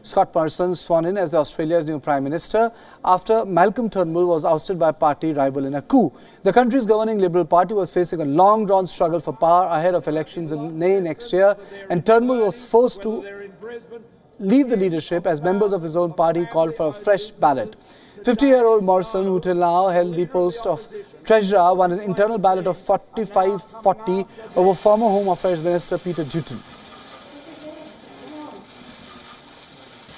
Scott Morrison sworn in as Australia's new Prime Minister after Malcolm Turnbull was ousted by party rival in a coup. The country's governing Liberal Party was facing a long-drawn struggle for power ahead of elections in May next year, and Turnbull was forced to leave the leadership as members of his own party called for a fresh ballot. 50-year-old Morrison, who till now held the post of Treasurer, won an internal ballot of 45-40 over former Home Affairs Minister Peter Dutton.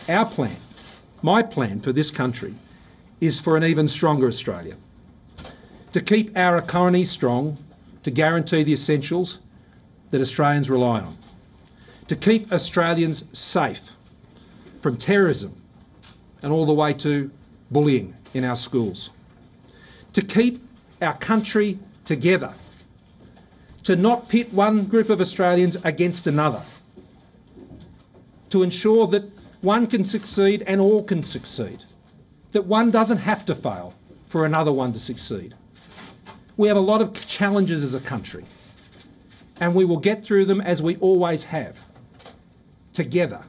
Our plan, my plan for this country, is for an even stronger Australia. To keep our economy strong, to guarantee the essentials that Australians rely on. To keep Australians safe from terrorism and all the way to bullying in our schools. To keep our country together. To not pit one group of Australians against another. To ensure that one can succeed and all can succeed. That one doesn't have to fail for another one to succeed. We have a lot of challenges as a country, and we will get through them as we always have, together.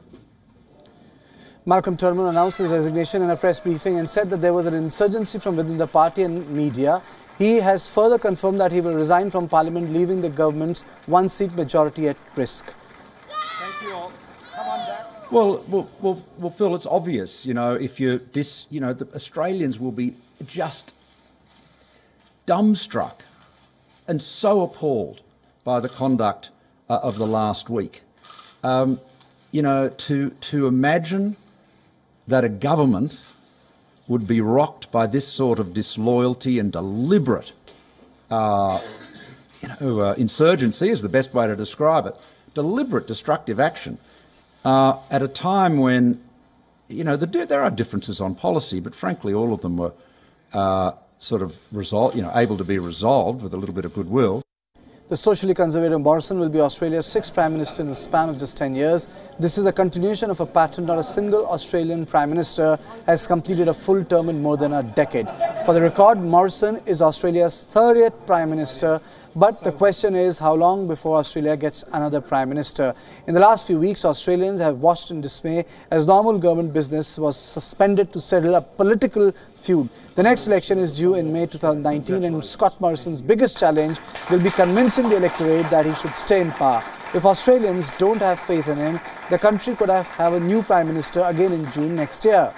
Malcolm Turnbull announced his resignation in a press briefing and said that there was an insurgency from within the party and media. He has further confirmed that he will resign from Parliament, leaving the government's one-seat majority at risk. Thank you all. Come on, Jack. Well, Phil, it's obvious, if the Australians will be just dumbstruck and so appalled by the conduct of the last week. To imagine that a government would be rocked by this sort of disloyalty and deliberate, insurgency is the best way to describe it, deliberate destructive action, at a time when, there are differences on policy, but frankly all of them were able to be resolved with a little bit of goodwill. The socially conservative Morrison will be Australia's 6th Prime Minister in the span of just 10 years. This is a continuation of a pattern. Not a single Australian Prime Minister has completed a full term in more than a decade. For the record, Morrison is Australia's 30th Prime Minister, but the question is how long before Australia gets another Prime Minister. In the last few weeks, Australians have watched in dismay as normal government business was suspended to settle a political feud. The next election is due in May 2019, and Scott Morrison's biggest challenge will be convincing the electorate that he should stay in power. If Australians don't have faith in him, the country could have a new Prime Minister again in June next year.